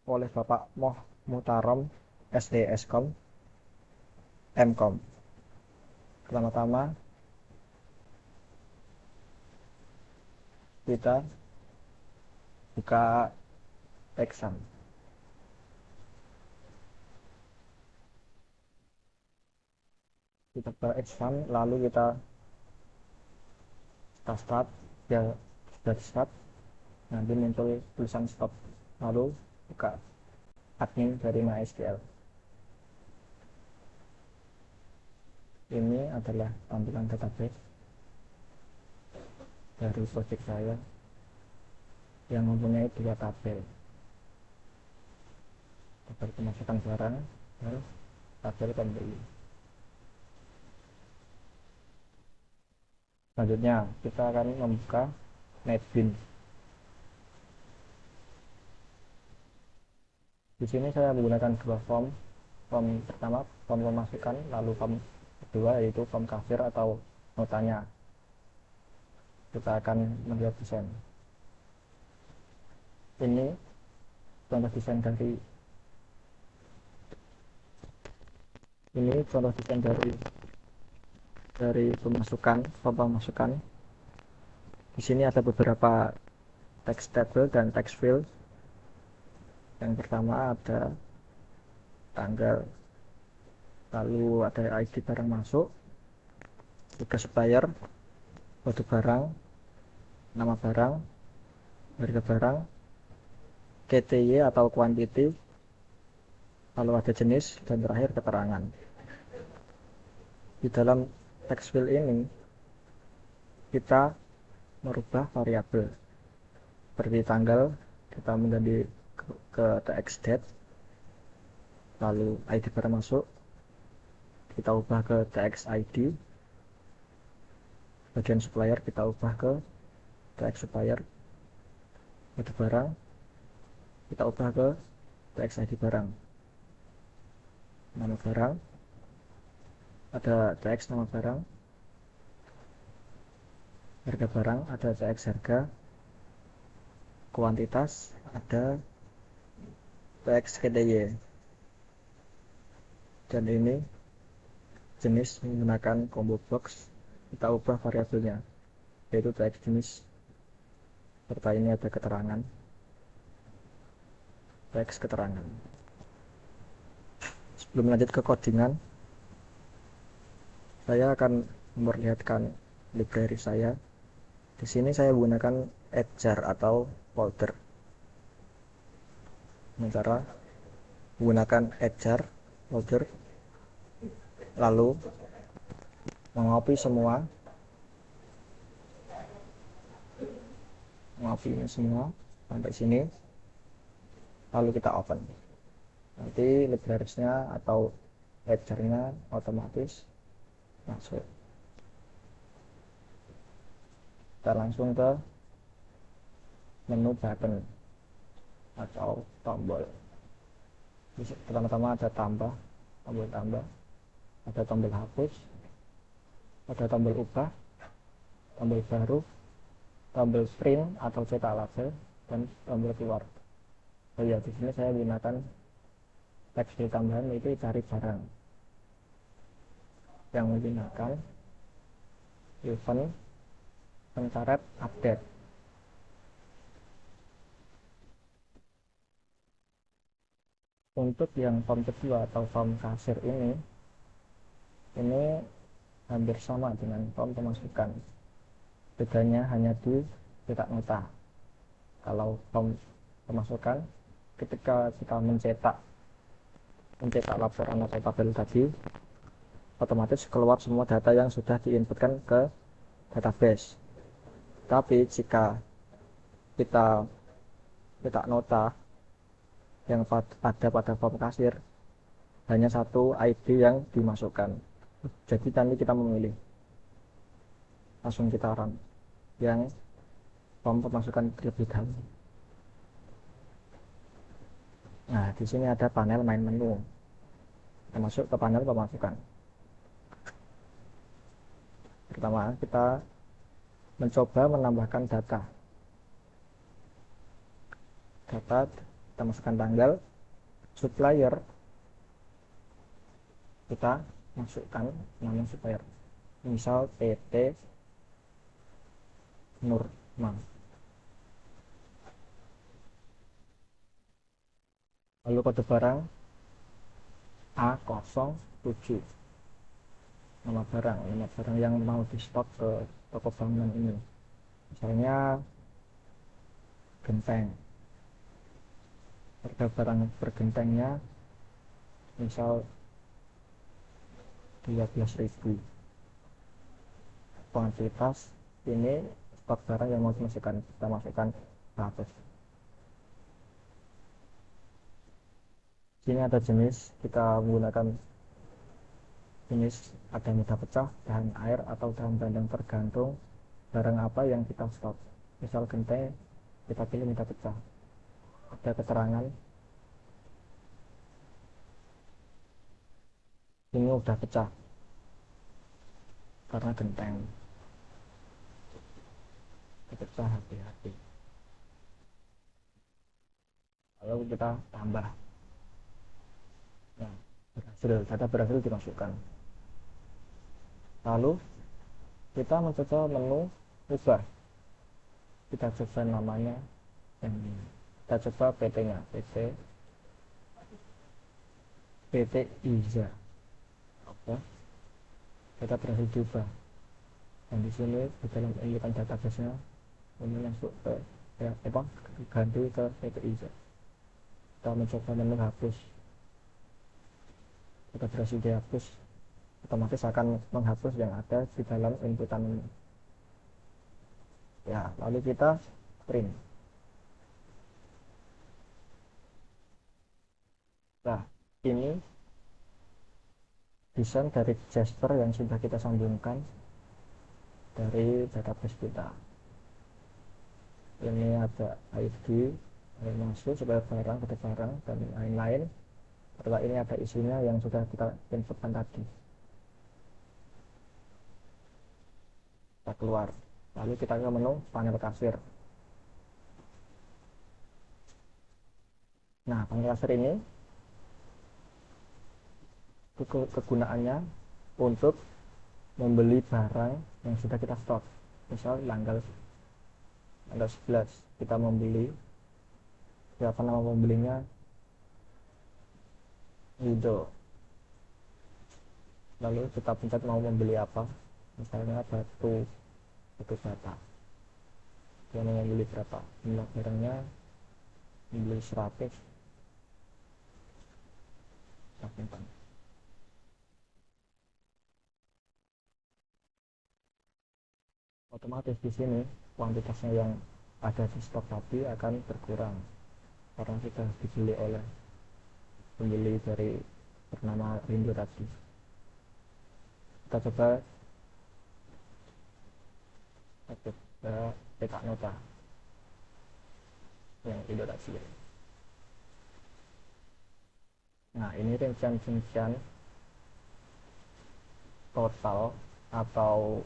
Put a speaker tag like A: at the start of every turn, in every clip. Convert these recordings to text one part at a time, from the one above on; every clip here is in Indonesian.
A: oleh Bapak Moh Mutarom SD Eskom Mkom. Pertama-tama kita buka exam. Kita buka exam, lalu kita start, ya sudah di start, nanti muncul tulisan stop, lalu buka admin dari MySQL. Ini adalah tampilan database dari project saya yang mempunyai dua tabel pemasukan barang dan tabel pembeli. Selanjutnya kita akan membuka NetBeans. Di sini saya menggunakan dua form. Form pertama form pemasukan, lalu form kedua yaitu form kasir atau notanya. Kita akan melihat desain. Ini contoh desain dari pemasukan, form pemasukan. Di sini ada beberapa text table dan text field. Yang pertama ada tanggal, lalu ada ID barang masuk, juga supplier, kode barang, nama barang, harga barang, KTY atau quantity, lalu ada jenis, dan terakhir keterangan. Di dalam text field ini kita merubah variabel seperti tanggal, kita mengganti ke txdate, lalu ID barang masuk kita ubah ke txid, bagian supplier kita ubah ke tx supplier, kode barang kita ubah ke txid barang, nama barang ada tx nama barang, harga barang ada tx harga, kuantitas ada tx KTY, dan ini jenis menggunakan combo box, kita ubah variabelnya yaitu tx jenis, serta ini ada keterangan, teks keterangan. Sebelum lanjut ke codingan, saya akan memperlihatkan library saya. Di sini saya menggunakan jar atau folder. Dengan cara menggunakan jar folder, lalu mengopi semua sampai sini, lalu kita open. Nanti librariesnya atau jar-nya otomatis masuk. Kita langsung ke menu button atau tombol. Pertama-tama ada tombol tambah, ada tombol hapus, ada tombol ubah, tombol baru, tombol print atau cetak label, dan tombol keluar. Oh ya, di sini saya gunakan teks di tambahan itu cari barang yang menggunakan event pencarian update. Untuk yang form kedua atau form kasir ini hampir sama dengan form pemasukan, bedanya hanya di cetak nota. Kalau form pemasukan, ketika kita mencetak laporan atau tabel tadi, otomatis keluar semua data yang sudah diinputkan ke database. Tapi jika kita cetak nota yang ada pada form kasir, hanya satu ID yang dimasukkan. Jadi nanti kita memilih, langsung kita run yang form pemasukan terlebih dahulu. Nah, di sini ada panel main menu. Kita masuk ke panel pemasukan. Pertama, kita mencoba menambahkan data. Kita kita masukkan tanggal. Supplier kita masukkan nama supplier, misal PT Nurma. Lalu kode barang A07, nama barang yang mau di stok ke toko bangunan ini, misalnya genteng. Harga barang per gentengnya misal 13.000. Kuantitas ini stok barang yang mau dimasukkan, kita masukkan 100. Sini ada jenis, kita menggunakan jenis, ada mudah pecah, tahan air, atau tahan bandeng, tergantung barang apa yang kita stok. Misal genteng, kita pilih mudah pecah. Ada keterangan ini udah pecah karena genteng, pecah, hati-hati. Lalu kita tambah. Nah, data berhasil dimasukkan. Lalu kita mencoba menu ubah, kita coba namanya, kita coba PT nya, PT Iza. Oke, kita berhasil diubah, dan di sini di dalam inikan database nya ini masuk ke ganti ke PT Iza. Kita mencoba menu hapus, kita berhasil dihapus, otomatis akan menghapus yang ada di dalam inputan ini. Ya, lalu kita print. Nah, ini desain dari Jasper yang sudah kita sambungkan dari database kita. Ini ada ID yang masuk supaya barang, kode barang, dan lain-lain. Setelah ini ada isinya yang sudah kita inputkan tadi. Kita keluar, lalu kita ke menu panel kasir. Nah, panel kasir ini kegunaannya untuk membeli barang yang sudah kita stok. Misal tanggal 11 kita membeli, siapa nama pembelinya, Rido. Lalu kita pencet mau membeli apa, misalnya batu bata. Dia mau membeli berapa, jumlah barangnya membeli 100. Otomatis di sini kuantitasnya yang ada di stok tadi akan berkurang karena sudah dibeli oleh pembeli dari bernama Rindo tadi. Kita coba cetak nota yang Rindo tadi. Nah, ini rincian total atau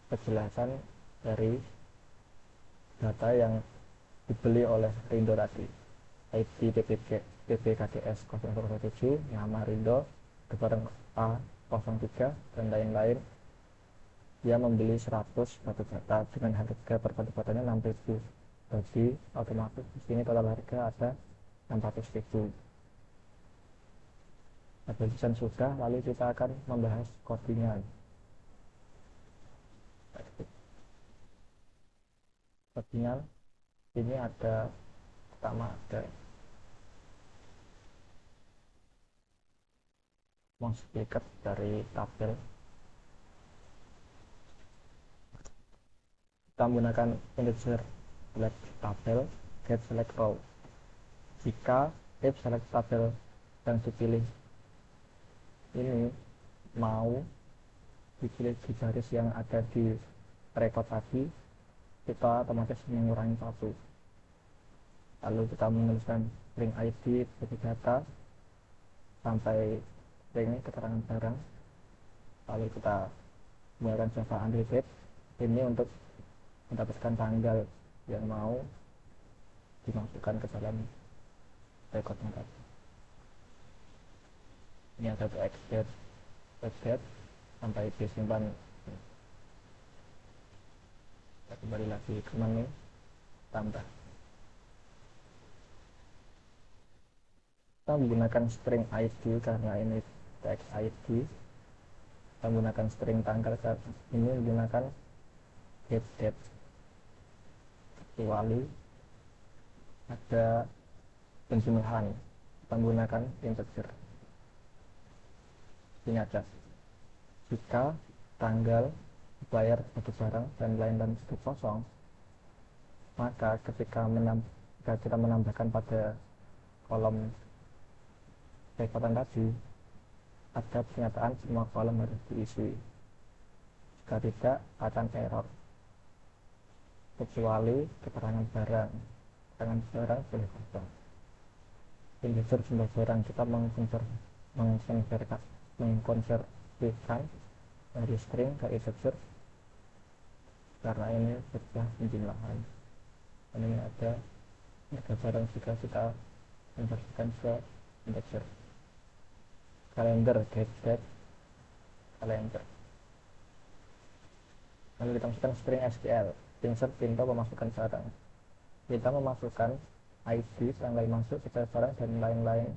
A: kejelasan dari data yang dibeli oleh Rindo tadi. ID PPKDS 007, nama Rindo, barang A03, dan lain-lain. Dia membeli 100 batu bata dengan harga per batu batanya 6.000. Jadi otomatis di sini total harga ada 600.000. Tulisan sudah, lalu kita akan membahas codingan. Codingan ini ada, pertama ada mouse clicker dari tabel. Kita menggunakan integer select tabel, get select row. Jika if select tabel yang dipilih ini mau dipilih di baris yang ada di record tadi, kita otomatis mengurangi satu. Lalu kita menuliskan string ID seperti data sampai string keterangan barang. Lalu kita menggunakan Java Undated ini untuk mendapatkan tanggal yang mau dimasukkan ke dalam rekodnya tadi. Ini ada expert sampai disimpan. Kita kembali lagi ke menu tambah. Kita menggunakan string ID karena ini tag ID. Kita menggunakan string tanggal, ini menggunakan get date, kecuali ada penjumlahan menggunakan integer. Ini ada jika tanggal, bayar satu barang dan lain-lain itu kosong, maka ketika kita menambahkan pada kolom rekotan tadi, ada pernyataan semua kolom harus diisi. Jika tidak, akan error, kecuali keterangan barang boleh kosong. Integer jumlah barang, kita mengkonversikan dari string ke integer karena ini sudah penjumlahan. Ini ada barang jika kita konversikan ke integer. Kalender, get date, kalender. Lalu kita masukkan string SQL, insert pintu memasukkan barang. Kita memasukkan ID tanggal masuk, kita barang dan lain-lain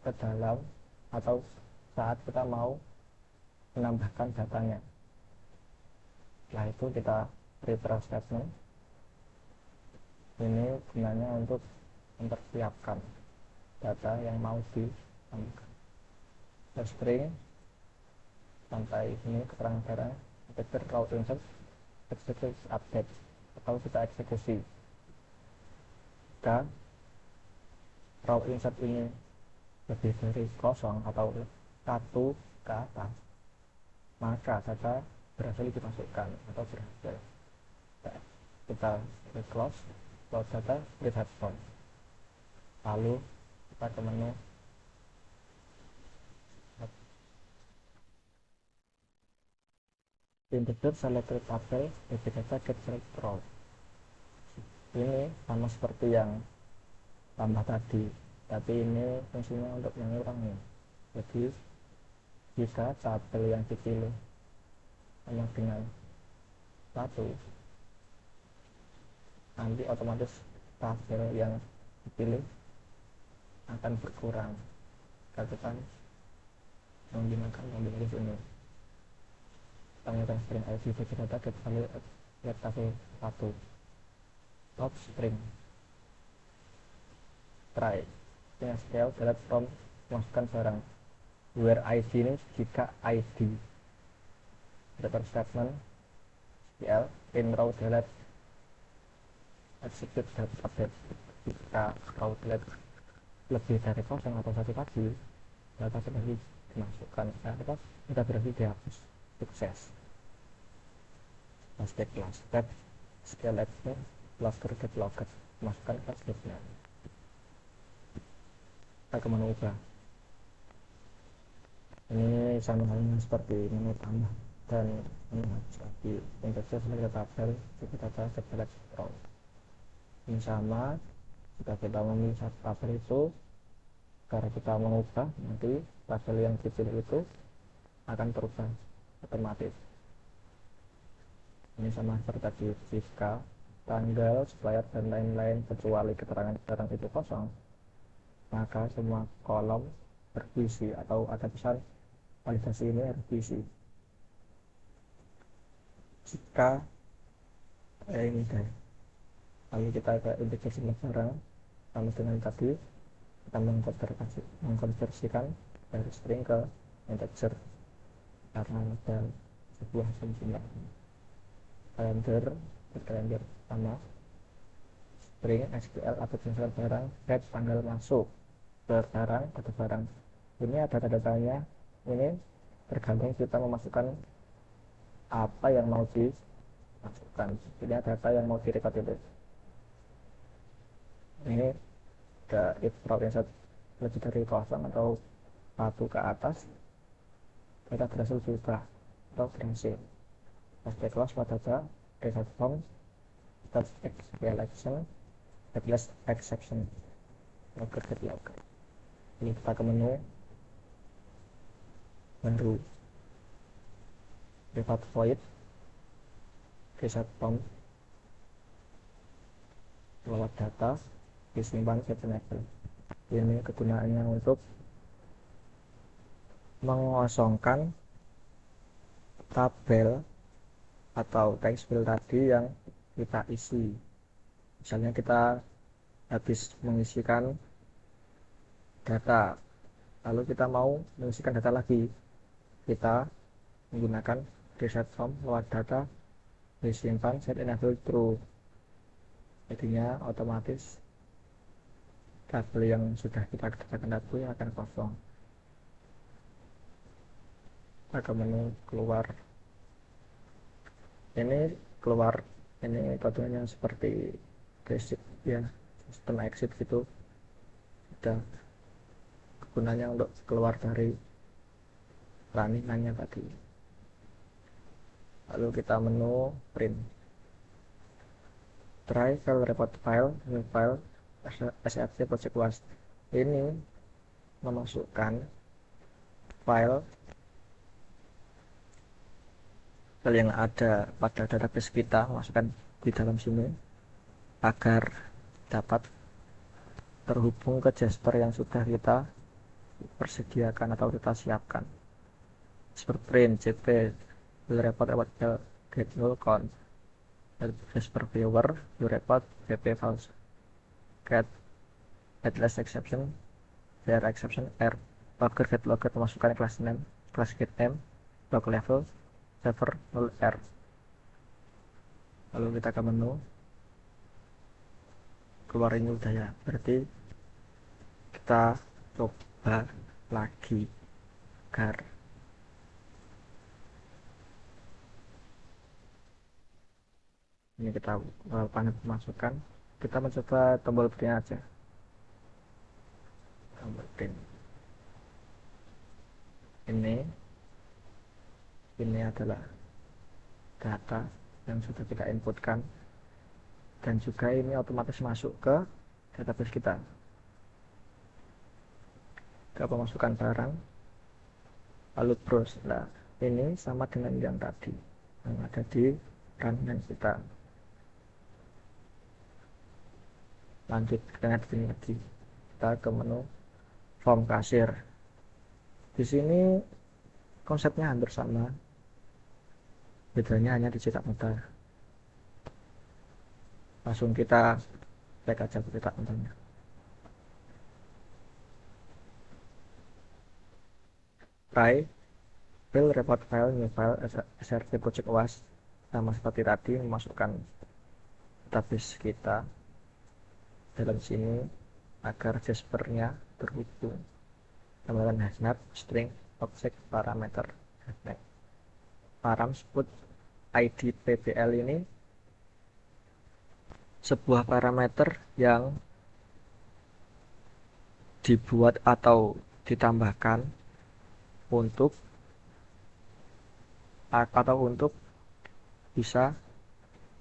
A: ke dalam atau saat kita mau menambahkan datanya. Setelah itu kita refresh statement. Ini gunanya untuk mempersiapkan data yang mau ditambahkan. String sampai ini keterangan barang, integer raw insert, execute update atau kita eksekusi. Jika raw insert ini lebih dari kosong atau 1 ke atas, maka data berhasil dimasukkan atau berhasil. Kita close data reset point. Lalu kita ke menu integer selected tabel data get select row. Ini sama seperti yang tambah tadi, tapi ini fungsinya untuk mengurangi. Jadi jika tabel yang dipilih sama dengan 1, nanti otomatis tabel yang dipilih akan berkurang. Kita menggunakan mobil ini. Kita menggunakan string ID bagi data get tabel 1. Top string try SQL delete from masukkan barang. Where ID ini jika ID. Return statement SQL in row delete execute update. Jika row delete lebih dari kosong atau satu tadi, data sudah dimasukkan, data sudah berhasil dihapus. Sukses. Plastic class tab SQL logger get logger, masukkan class getnya. Kita ke menu ubah. Ini sama halnya seperti menu tambah dan menu hapus lagi. Integer select tabel, jika data select row. Ini sama, jika kita memilih satu tabel itu, karena kita mengubah, nanti tabel yang dipilih itu akan berubah otomatis. Ini sama seperti tadi, jika tanggal, supplier dan lain-lain kecuali keterangan barang itu kosong, maka semua kolom berisi atau ada pesan validasi ini harus diisi. Jika ini deh, lalu kita ke integer jumlah barang, sama dengan tadi kita mengkonversikan dari string ke integer karena ada sebuah jumlah. Kalender sama string SQL atau jenis barang get tanggal masuk barang atau barang. Ini ada data-datanya, ini tergantung kita memasukkan apa yang mau dimasukkan. Ini ada data yang mau direkod itu. Ini ada if row insert lebih dari kosong atau 1 ke atas, data berhasil diubah atau berhasil. Plastic close pada data reset form SQL action exception. logger get logger. Ini kita ke menu baru, privat void reset form, lewat data disimpan set enable. Ini kegunaannya untuk mengosongkan tabel atau text field tadi yang kita isi. Misalnya kita habis mengisikan data, lalu kita mau mengisikan data lagi, kita menggunakan reset form lewat data disimpan set enable true, jadinya otomatis tabel yang sudah kita kerjakan tadi akan kosong. Kita ke menu keluar, ini keluar, ini contohnya seperti basic ya, sistem exit gitu. Ada gunanya untuk keluar dari runningannya tadi. Lalu kita menu print, try file report file, new file src project was. Ini memasukkan file yang ada pada database kita, masukkan di dalam sini agar dapat terhubung ke Jasper yang sudah kita persediakan atau kita siapkan. Jasper print jp report get null count, Jasper viewer report jp false, get headless exception, there exception r, logger get logger memasukkan class name, class get name, log level, server null r. Lalu kita ke menu keluar, ini udah ya, berarti kita coba lagi agar ini kita panel pemasukan, kita mencoba tombol print aja, tombol print ini adalah data yang sudah kita inputkan, dan juga ini otomatis masuk ke database kita. Ke pemasukan barang, lalu browse. Nah, ini sama dengan yang tadi yang ada di running kita. Lanjut dengan sini lagi, kita ke menu form kasir. Di sini konsepnya hampir sama, bedanya hanya dicetak muka. Langsung kita cek aja cetak mukanya. Try fill report file, new file src project was, sama seperti tadi, memasukkan database kita dalam sini agar Jaspernya terhubung. Tambahkan hasnat string object parameter hasnat params put id pbl. Ini sebuah parameter yang dibuat atau ditambahkan untuk bisa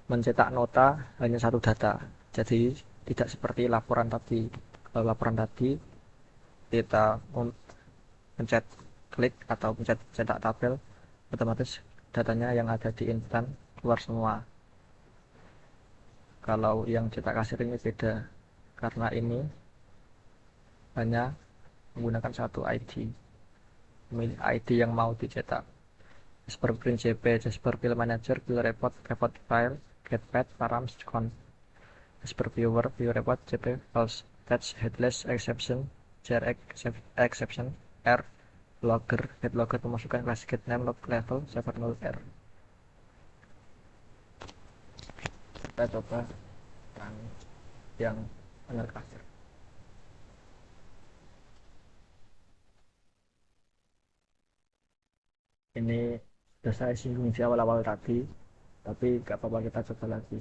A: mencetak nota hanya satu data. Jadi tidak seperti laporan tadi. Kalau laporan tadi kita pencet klik atau pencet cetak tabel, otomatis datanya yang ada di instan keluar semua. Kalau yang cetak kasir ini beda, karena ini hanya menggunakan satu ID, memilih ID yang mau dicetak. Jasper print jp, Jasper file manager, file report, report file, get path, params, con. Jasper viewer, view report jp false, touch headless exception, jar exception, r, logger, get logger pemasukan class get name, log level, server null r. Kita coba yang benar kasir. Ini sudah saya singgung di awal-awal tadi, tapi gak apa-apa, kita coba lagi.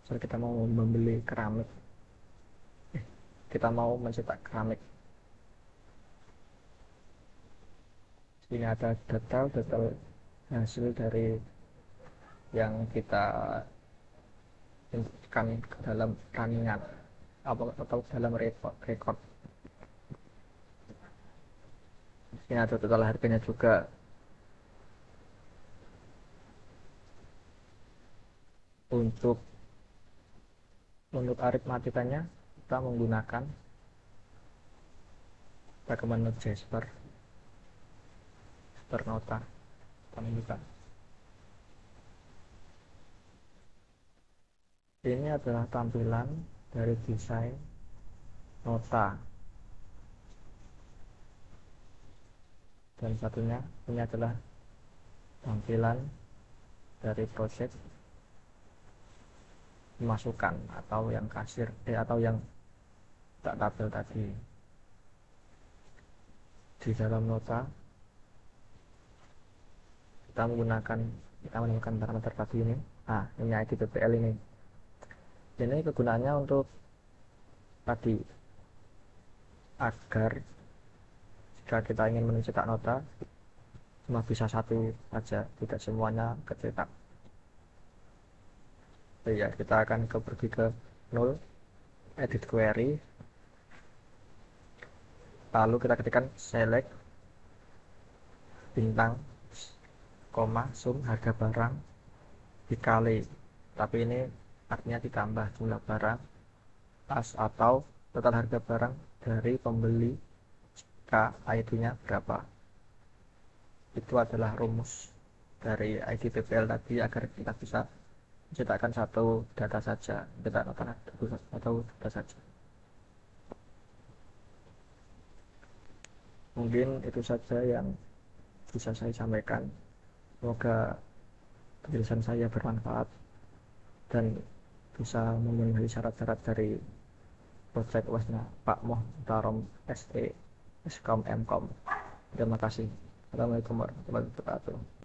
A: Soalnya kita mau membeli keramik, kita mau mencetak keramik. Ini ada detail hasil dari yang kita inputkan ke dalam runningan. atau dalam rekod. Ini ada total harganya juga. Untuk aritmatikanya kita menggunakan bagaimana Jasper Nota. Kita menunjukkan. Ini adalah tampilan dari desain nota. Dan satunya ini adalah tampilan dari project masukan atau yang kasir atau yang tak tabel tadi. Di dalam nota kita menemukan parameter tadi ini. Ini ID PPL ini. Ini kegunaannya untuk tadi, agar jika kita ingin mencetak nota cuma bisa satu saja, tidak semuanya kecetak. Ya, kita akan pergi ke 0, edit query, lalu kita ketikkan select bintang koma sum harga barang dikali, tapi ini artinya ditambah jumlah barang pas atau total harga barang dari pembeli jika ID-nya berapa. Itu adalah rumus dari ID PPL tadi agar kita bisa mencetakkan satu data saja, cetak nota atau data saja. Mungkin itu saja yang bisa saya sampaikan. Semoga penjelasan saya bermanfaat dan bisa memenuhi syarat-syarat dari proyek UASnya Pak Muhtarom SE Skom Mkom. Terima kasih. Assalamualaikum warahmatullahi wabarakatuh.